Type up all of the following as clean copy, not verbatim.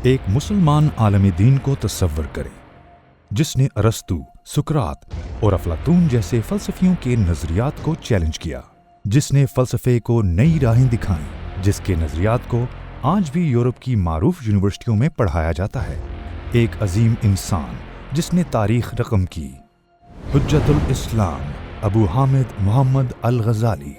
ایک مسلمان عالم دین کو تصور کریں جس نے ارسطو، سقراط اور افلاطون جیسے فلسفیوں کے نظریات کو چیلنج کیا، جس نے فلسفے کو نئی راہیں دکھائیں، جس کے نظریات کو آج بھی یورپ کی معروف یونیورسٹیوں میں پڑھایا جاتا ہے۔ ایک عظیم انسان جس نے تاریخ رقم کی، حجت الاسلام ابو حامد محمد الغزالی۔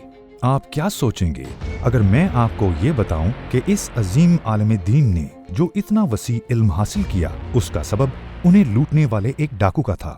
آپ کیا سوچیں گے اگر میں آپ کو یہ بتاؤں کہ اس عظیم عالم دین نے جو اتنا وسیع علم حاصل کیا، اس کا سبب انہیں لوٹنے والے ایک ڈاکو کا تھا۔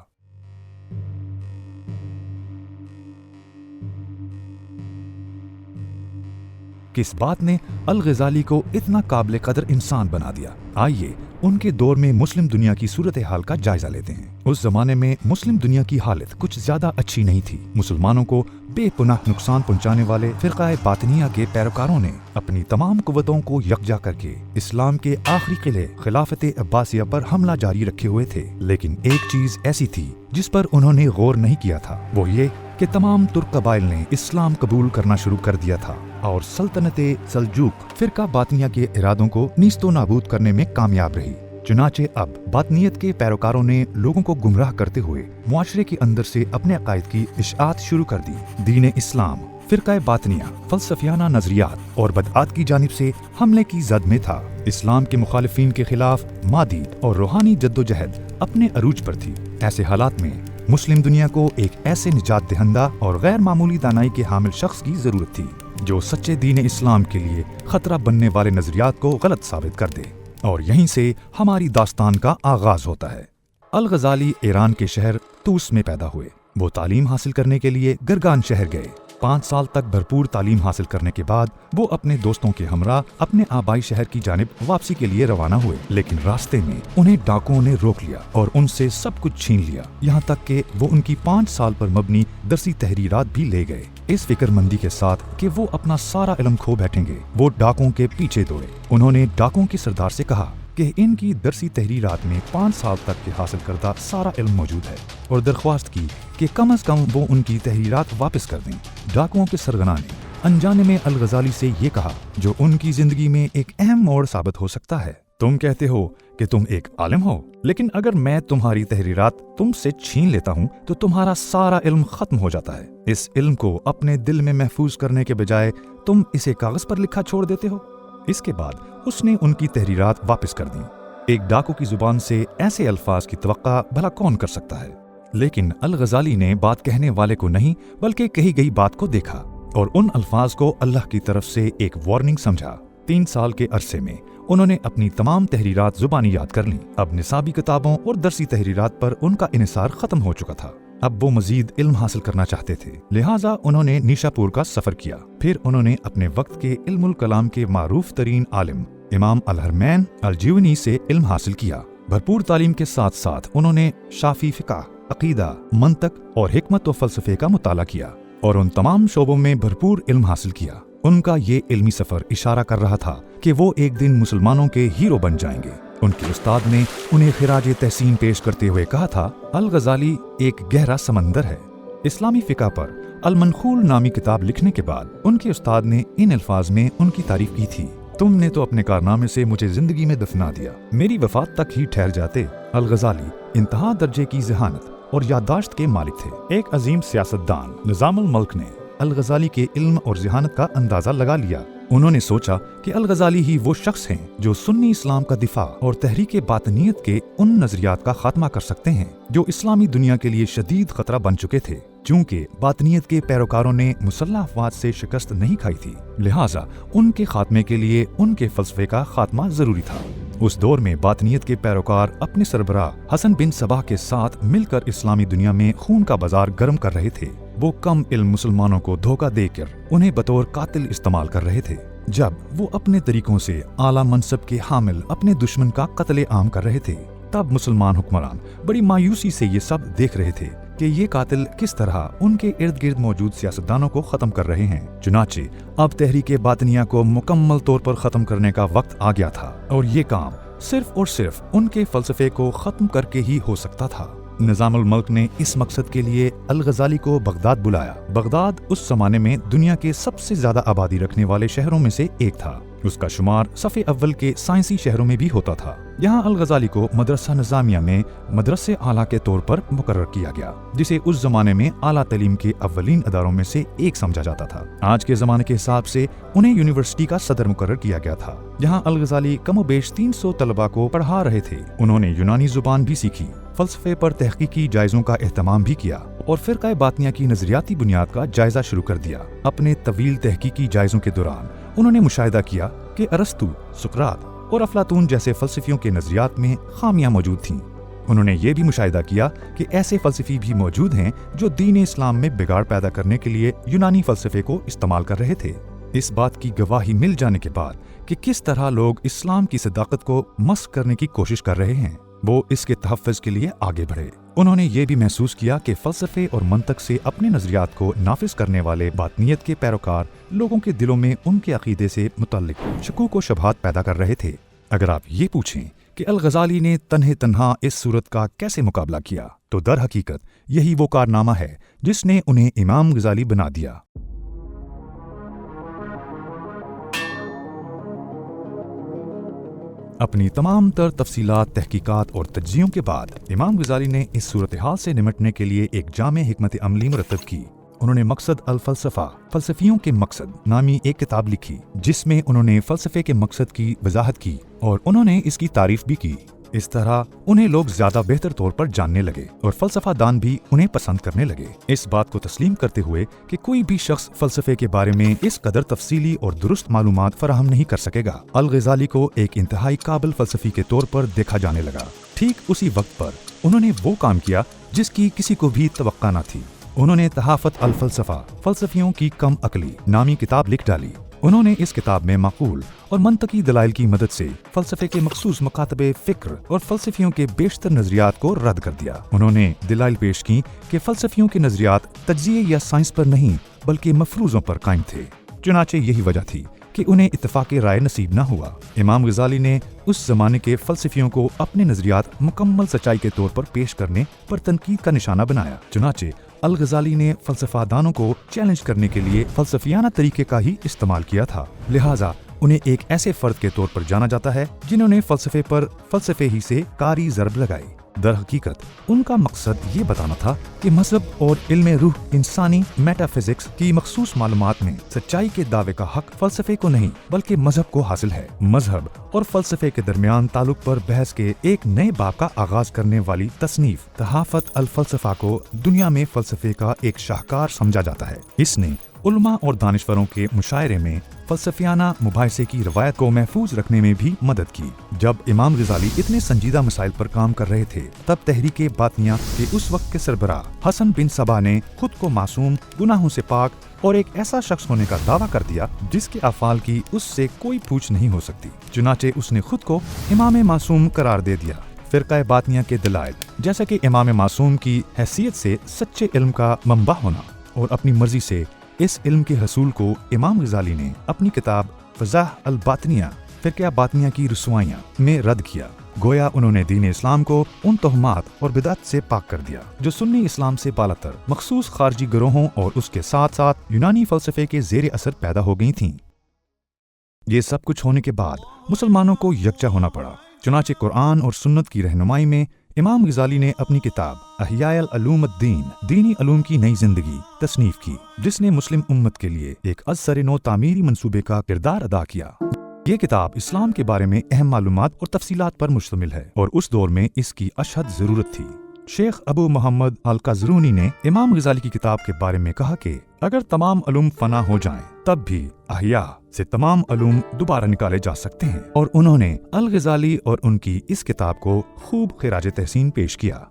کس بات نے الغزالی کو اتنا قابل قدر انسان بنا دیا؟ آئیے ان کے دور میں مسلم دنیا کی صورتحال کا جائزہ لیتے ہیں۔ اس زمانے میں مسلم دنیا کی حالت کچھ زیادہ اچھی نہیں تھی۔ مسلمانوں کو بے پناہ نقصان پہنچانے والے فرقہ باطنیہ کے پیروکاروں نے اپنی تمام قوتوں کو یکجا کر کے اسلام کے آخری قلعے خلافت عباسیہ پر حملہ جاری رکھے ہوئے تھے۔ لیکن ایک چیز ایسی تھی جس پر انہوں نے غور نہیں کیا تھا، وہ یہ کہ تمام ترک قبائل نے اسلام قبول کرنا شروع کر دیا تھا اور سلطنت سلجوق فرقہ باطنیہ کے ارادوں کو نیست و نابود کرنے میں کامیاب رہی۔ چنانچہ اب باطنیت کے پیروکاروں نے لوگوں کو گمراہ کرتے ہوئے معاشرے کے اندر سے اپنے عقائد کی اشاعت شروع کر دی۔ دین اسلام فرقہ باطنیہ فلسفیانہ نظریات اور بدعات کی جانب سے حملے کی زد میں تھا۔ اسلام کے مخالفین کے خلاف مادی اور روحانی جدوجہد اپنے عروج پر تھی۔ ایسے حالات میں مسلم دنیا کو ایک ایسے نجات دہندہ اور غیر معمولی دانائی کے حامل شخص کی ضرورت تھی جو سچے دین اسلام کے لیے خطرہ بننے والے نظریات کو غلط ثابت کر دے۔ اور یہیں سے ہماری داستان کا آغاز ہوتا ہے۔ الغزالی ایران کے شہر طوس میں پیدا ہوئے۔ وہ تعلیم حاصل کرنے کے لیے گرگان شہر گئے۔ 5 سال تک بھرپور تعلیم حاصل کرنے کے بعد وہ اپنے دوستوں کے ہمراہ اپنے آبائی شہر کی جانب واپسی کے لیے روانہ ہوئے، لیکن راستے میں انہیں ڈاکوؤں نے روک لیا اور ان سے سب کچھ چھین لیا، یہاں تک کہ وہ ان کی 5 سال پر مبنی درسی تحریرات بھی لے گئے۔ اس فکر مندی کے ساتھ کہ وہ اپنا سارا علم کھو بیٹھیں گے، وہ ڈاکوؤں کے پیچھے دوڑے۔ انہوں نے ڈاکوؤں کے سردار سے کہا کہ ان کی درسی تحریرات میں 5 سال تک کے حاصل کردہ سارا علم موجود ہے، اور درخواست کی کہ کم از کم وہ ان کی تحریرات واپس کر دیں۔ ڈاکوؤں کے سرغنہ نے انجانے میں الغزالی سے یہ کہا جو ان کی زندگی میں ایک اہم موڑ ثابت ہو سکتا ہے: تم کہتے ہو کہ تم ایک عالم ہو، لیکن اگر میں تمہاری تحریرات تم سے چھین لیتا ہوں تو تمہارا سارا علم ختم ہو جاتا ہے۔ اس علم کو اپنے دل میں محفوظ کرنے کے بجائے تم اسے کاغذ پر لکھا چھوڑ دیتے ہو۔ اس کے بعد اس نے ان کی تحریرات واپس کر دیں۔ ایک ڈاکو کی زبان سے ایسے الفاظ کی توقع بھلا کون کر سکتا ہے؟ لیکن الغزالی نے بات کہنے والے کو نہیں بلکہ کہی گئی بات کو دیکھا اور ان الفاظ کو اللہ کی طرف سے ایک وارننگ سمجھا۔ 3 سال کے عرصے میں انہوں نے اپنی تمام تحریرات زبانی یاد کر لیں۔ اب نصابی کتابوں اور درسی تحریرات پر ان کا انحصار ختم ہو چکا تھا۔ اب وہ مزید علم حاصل کرنا چاہتے تھے، لہٰذا انہوں نے نیشاپور کا سفر کیا۔ پھر انہوں نے اپنے وقت کے علم الکلام کے معروف ترین عالم امام الحرمین الجیونی سے علم حاصل کیا۔ بھرپور تعلیم کے ساتھ ساتھ انہوں نے شافعی فقہ، عقیدہ، منطق اور حکمت و فلسفے کا مطالعہ کیا اور ان تمام شعبوں میں بھرپور علم حاصل کیا۔ ان کا یہ علمی سفر اشارہ کر رہا تھا کہ وہ ایک دن مسلمانوں کے ہیرو بن جائیں گے۔ ان کے استاد نے انہیں خراج تحسین پیش کرتے ہوئے کہا تھا، الغزالی ایک گہرا سمندر ہے۔ اسلامی فقہ پر المنخول نامی کتاب لکھنے کے بعد ان کے استاد نے ان الفاظ میں ان کی تعریف کی تھی: تم نے تو اپنے کارنامے سے مجھے زندگی میں دفنا دیا، میری وفات تک ہی ٹھہر جاتے۔ الغزالی انتہا درجے کی ذہانت اور یادداشت کے مالک تھے۔ ایک عظیم سیاستدان نظام الملک نے الغزالی کے علم اور ذہانت کا اندازہ لگا لیا۔ انہوں نے سوچا کہ الغزالی ہی وہ شخص ہیں جو سنی اسلام کا دفاع اور تحریک باطنیت کے ان نظریات کا خاتمہ کر سکتے ہیں جو اسلامی دنیا کے لیے شدید خطرہ بن چکے تھے۔ چونکہ باطنیت کے پیروکاروں نے مسلح افواج سے شکست نہیں کھائی تھی، لہٰذا ان کے خاتمے کے لیے ان کے فلسفے کا خاتمہ ضروری تھا۔ اس دور میں باطنیت کے پیروکار اپنے سربراہ حسن بن صباح کے ساتھ مل کر اسلامی دنیا میں خون کا بازار گرم کر رہے تھے۔ وہ کم علم مسلمانوں کو دھوکہ دے کر انہیں بطور قاتل استعمال کر رہے تھے، جب وہ اپنے طریقوں سے اعلیٰ منصب کے حامل اپنے دشمن کا قتل عام کر رہے تھے۔ تب مسلمان حکمران بڑی مایوسی سے یہ سب دیکھ رہے تھے کہ یہ قاتل کس طرح ان کے ارد گرد موجود سیاستدانوں کو ختم کر رہے ہیں۔ چنانچہ اب تحریک باطنیہ کو مکمل طور پر ختم کرنے کا وقت آ گیا تھا، اور یہ کام صرف اور صرف ان کے فلسفے کو ختم کر کے ہی ہو سکتا تھا۔ نظام الملک نے اس مقصد کے لیے الغزالی کو بغداد بلایا۔ بغداد اس زمانے میں دنیا کے سب سے زیادہ آبادی رکھنے والے شہروں میں سے ایک تھا۔ उसका शुमार सफ़े अव्वल के साइंसी शहरों में भी होता था। यहाँ अल-गज़ाली को मदरसा निज़ामिया में मदरसे आला के तौर पर मुकर्रर किया गया, जिसे उस जमाने में आला तालीम के अव्वलीन अदारों में से एक समझा जाता था। आज के जमाने के हिसाब से उन्हें यूनिवर्सिटी का सदर मुकर्रर किया गया था। यहाँ अल-गज़ाली कमोबेश 300 तलबा को पढ़ा रहे थे। उन्होंने यूनानी जुबान भी सीखी, फलसफे पर तहकीकी जायजों का एहतमाम भी किया और फिरका बातिनिया की नजरियाती बुनियाद का जायजा शुरू कर दिया। अपने तवील तहकीकी जायजों के दौरान उन्होंने मुशाहिदा किया कि अरस्तु, सुकरात और अफलातून जैसे फलसफियों के नजरियात में खामियां मौजूद थीं। उन्होंने ये भी मुशाहिदा किया कि ऐसे फलसफी भी मौजूद हैं जो दीन इस्लाम में बिगाड़ पैदा करने के लिए यूनानी फलसफे को इस्तेमाल कर रहे थे। इस बात की गवाही मिल जाने के बाद कि किस तरह लोग इस्लाम की सदाकत को मस्क करने की कोशिश कर रहे हैं, वो इसके तहफ़्फ़ुज़ के लिए आगे बढ़े। उन्होंने ये भी महसूस किया कि फ़लसफ़े और मंतक से अपने नज़रियात को नाफिज करने वाले बातनियत के पैरोकार लोगों के दिलों में उनके अक़ीदे से मुतल्लिक शकूक व शुबहात पैदा कर रहे थे। अगर आप ये पूछें कि अल-गज़ाली ने तन्हा इस सूरत का कैसे मुकाबला किया, तो दर हकीकत यही वो कारनामा है जिसने उन्हें इमाम गज़ाली बना दिया। अपनी तमाम तर तफसीलात, तहकीकात और तज्ज़ियों के बाद इमाम गज़ाली ने इस सूरत हाल से निमटने के लिए एक जामे हिकमत अमली मुरतब की। उन्होंने मकसद अल फ़लसफ़ा, फ़लसफ़ियों के मकसद नामी एक किताब लिखी, जिसमें उन्होंने फ़लसफ़े के मकसद की वजाहत की और उन्होंने इसकी तारीफ भी की। इस तरह उन्हें लोग ज्यादा बेहतर तौर पर जानने लगे और फ़लसफ़ा दान भी उन्हें पसंद करने लगे। इस बात को तस्लीम करते हुए कि कोई भी शख्स फ़लसफ़े के बारे में इस कदर तफसीली और दुरुस्त मालूमात फराहम नहीं कर सकेगा, अल-गज़ाली को एक इंतहाई काबिल फ़लसफ़ी के तौर पर देखा जाने लगा। ठीक उसी वक्त पर उन्होंने वो काम किया जिसकी किसी को भी तवक्का न थी। उन्होंने तहाफ़त अल फ़लसफ़ा, फ़लसफ़ियों की कम अकली नामी किताब लिख डाली। उन्होंने इस किताब में माकूल और मंतकी दलाइल की मदद से फ़लसफ़े के मखसूस मकातबे फ़िक्र और फ़लसफ़ियों के बेशतर नज़रियात को रद्द कर दिया। उन्होंने दलाइल पेश की कि फ़लसफ़ियों के नज़रियात तज्ज़िये या साइंस पर नहीं बल्कि मफरूज़ों पर कायम थे। चुनाचे यही वजह थी कि उन्हें इत्तफ़ाक़े राय नसीब न हुआ। इमाम गज़ाली ने उस ज़माने के फ़लसफ़ियों को अपने नज़रियात मुकम्मल सच्चाई के तौर पर पेश करने पर तनकीद का निशाना बनाया। चुनाचे अल-गज़ाली ने फ़लसफ़ा दानों को चैलेंज करने के लिए फ़लसफ़ियाना तरीके का ही इस्तेमाल किया था, लिहाजा उन्हें एक ऐसे फ़र्द के तौर पर जाना जाता है जिन्होंने फ़लसफ़े पर फ़लसफ़े ही से कारी ज़रब लगाई। दर हकीकत उनका मकसद ये बताना था कि मज़हब और इल्म रूह इंसानी मेटाफिज़िक्स की मखसूस मालूमात में सच्चाई के दावे का हक फ़लसफ़े को नहीं बल्कि मज़हब को हासिल है। मज़हब और फ़लसफ़े के दरमियान ताल्लुक पर बहस के एक नए बाब का आगाज करने वाली तसनीफ तहाफ़त अल फ़लसफ़ा को दुनिया में फ़लसफ़े का एक शाहकार समझा जाता है। इसने उलमा और दानिश्वरों के मुशायरे में फ़लसफ़ियाना मुबाहिसे की रवायत को महफूज रखने में भी मदद की। जब इमाम गज़ाली इतने संजीदा मसाइल पर काम कर रहे थे, तब तहरीके बातिनिया के उस वक्त के सरबराह हसन बिन सबा ने खुद को मासूम, गुनाहों से पाक और एक ऐसा शख्स होने का दावा कर दिया जिसके अफ़ाल की उससे कोई पूछ नहीं हो सकती। चुनाचे उसने खुद को इमाम मासूम करार दे दिया। फ़िरक़ा बातिनिया के दलाइल जैसे कि इमाम मासूम की हैसियत से सच्चे इल्म का मंबा होना और अपनी मर्जी से इस इल्म के हसूल को इमाम गज़ाली ने अपनी किताब फ़ज़ाह अल बातिनिया, फ़िरक़ा बातिनिया की रुसवाइयाँ में रद्द किया। गोया उन्होंने दीन इस्लाम को उन तोहमात और बिदात से पाक कर दिया जो सुन्नी इस्लाम से बालातर मखसूस खारजी गिरोहों और उसके साथ साथ यूनानी फ़लसफ़े के ज़ेर असर पैदा हो गई थीं। ये सब कुछ होने के बाद मुसलमानों को यकजा होना पड़ा। चुनाचे कुरान और सुन्नत की रहनुमाई में इमाम गज़ाली ने अपनी किताब अहयाल अलूम अद्दीन, दीनी अलूम की नई जिंदगी तसनीफ की, जिसने मुस्लिम उम्मत के लिए एक असर नो तामीरी मंसूबे का किरदार अदा किया। ये किताब इस्लाम के बारे में अहम मालूमात और तफसीलात पर मुश्तमिल है और उस दौर में इसकी अशद जरूरत थी। शेख अबू मोहम्मद अल-काज़रूनी ने इमाम गज़ाली की किताब के बारे में कहा कि अगर तमाम अलूम फना हो जाएं, तब भी अहया से तमाम अलूम दोबारा निकाले जा सकते हैं। और उन्होंने अल-गज़ाली और उनकी इस किताब को खूब खिराज तहसीन पेश किया।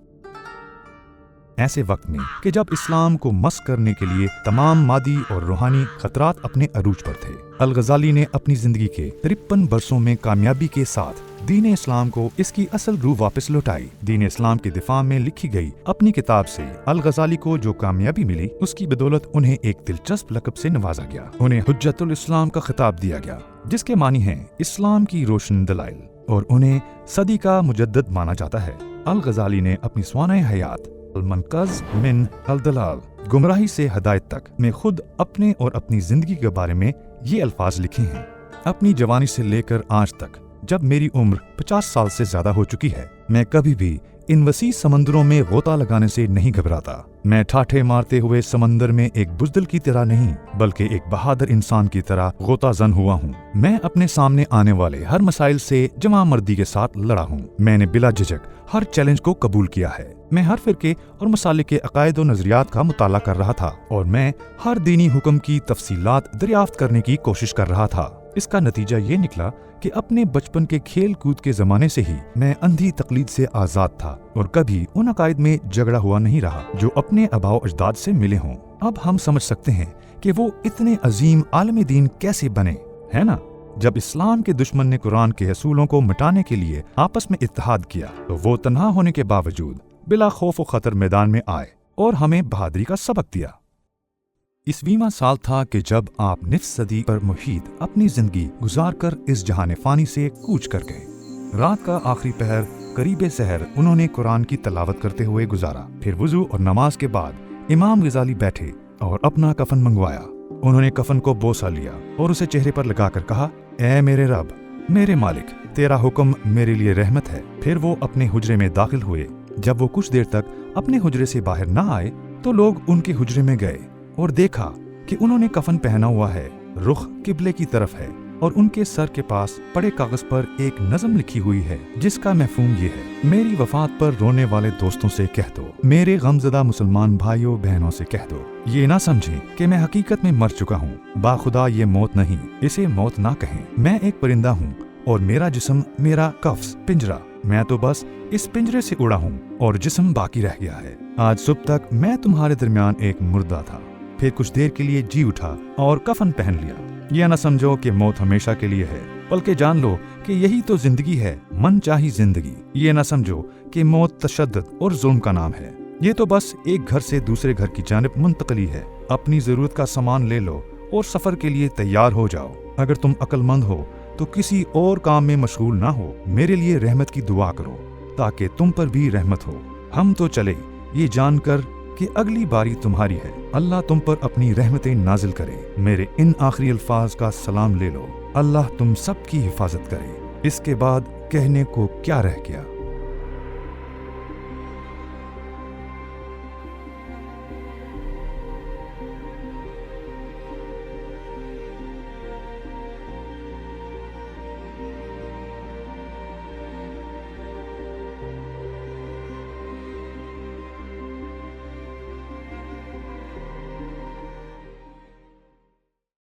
ऐसे वक्त में कि जब इस्लाम को मस्क करने के लिए तमाम मादी और रूहानी खतरात अपने अरूज पर थे, अल-गज़ाली ने अपनी जिंदगी के 53 बरसों में कामयाबी के साथ दीन इस्लाम को इसकी असल रूह वापस लौटाई। दीन इस्लाम के दिफा में लिखी गई अपनी किताब से अल-गज़ाली को जो कामयाबी मिली, उसकी बदौलत उन्हें एक दिलचस्प लक़ब से नवाजा गया। उन्हें हुज्जतुल इस्लाम का खिताब दिया गया, जिसके मानी है इस्लाम की रोशन दलाइल, और उन्हें सदी का मुजद्दिद माना जाता है। अल-गज़ाली ने अपनी स्वाने हयात अल-मनक़ज़ मिन अल-दलाल, गुमराही से हदायत तक में खुद अपने और अपनी जिंदगी के बारे में ये अल्फाज लिखे हैं। अपनी जवानी से लेकर आज तक, जब मेरी उम्र 50 साल से ज्यादा हो चुकी है, मैं कभी भी इन वसी समंदरों में गोता लगाने से नहीं घबराता। मैं ठाठे मारते हुए समंदर में एक बुज़दिल की तरह नहीं, बल्कि एक बहादुर इंसान की तरह गोता जन हुआ हूँ। मैं अपने सामने आने वाले हर मसाइल से जमा मर्दी के साथ लड़ा हूँ। मैंने बिला झिझक हर चैलेंज को कबूल किया है। मैं हर फिरके और मसाले के अकायद और नजरियात का मुताला कर रहा था और मैं हर दीनी हुक्म की तफसीलात दरियाफ्त करने की कोशिश कर रहा था। इसका नतीजा ये निकला कि अपने बचपन के खेल कूद के जमाने से ही मैं अंधी तकलीद से आजाद था और कभी उन अकायद में झगड़ा हुआ नहीं रहा जो अपने आबाओ अजदाद से मिले हों। अब हम समझ सकते हैं कि वो इतने अजीम आलम दीन कैसे बने, है ना? जब इस्लाम के दुश्मन ने कुरान के असूलों को मिटाने के लिए आपस में इत्तेहाद किया तो वो तन्हा होने के बावजूद बिला खौफ व खतर मैदान में आए और हमें बहादुरी का सबक दिया। 20वां साल था कि जब आप निफ सदी पर मुहीत अपनी जिंदगी गुजार कर इस जहान फानी से कूच कर गए। रात का आखिरी पहर करीबे सहर उन्होंने कुरान की तलावत करते हुए गुजारा। फिर वुजू और नमाज के बाद इमाम गजाली बैठे और अपना कफन मंगवाया। उन्होंने कफन को बोसा लिया और उसे चेहरे पर लगाकर कहा, ऐ मेरे रब, मेरे मालिक, तेरा हुक्म मेरे लिए रहमत है। फिर वो अपने हुजरे में दाखिल हुए। जब वो कुछ देर तक अपने हुजरे से बाहर न आए तो लोग उनके हुजरे में गए और देखा कि उन्होंने कफन पहना हुआ है, रुख किबले की तरफ है और उनके सर के पास पड़े कागज पर एक नज़म लिखी हुई है जिसका मफहूम ये है, मेरी वफात पर रोने वाले दोस्तों से कह दो, मेरे गमज़दा मुसलमान भाइयों बहनों से कह दो, ये ना समझें कि मैं हकीकत में मर चुका हूँ। बाखुदा ये मौत नहीं, इसे मौत ना कहें। मैं एक परिंदा हूँ और मेरा जिस्म मेरा कफ्स पिंजरा, मैं तो बस इस पिंजरे से उड़ा हूँ और जिस्म बाकी रह गया है। आज सुबह तक मैं तुम्हारे दरमियान एक मुर्दा था, फिर कुछ देर के लिए जी उठा और कफन पहन लिया। यह न समझो कि मौत हमेशा के लिए है, बल्कि जान लो कि यही तो जिंदगी है, मन चाही जिंदगी। ये न समझो कि मौत तशद्दुद और जुल्म का नाम है। ये तो बस एक घर से दूसरे घर की जानिब मुंतकली है। अपनी जरूरत का सामान ले लो और सफर के लिए तैयार हो जाओ। अगर तुम अक्लमंद हो तो किसी और काम में मशगूल ना हो, मेरे लिए रहमत की दुआ करो ताकि तुम पर भी रहमत हो। हम तो चले ये जानकर कि अगली बारी तुम्हारी है। अल्लाह तुम पर अपनी रहमतें नाजिल करे। मेरे इन आखिरी अल्फाज का सलाम ले लो। अल्लाह तुम सब की हिफाजत करे। इसके बाद कहने को क्या रह गया।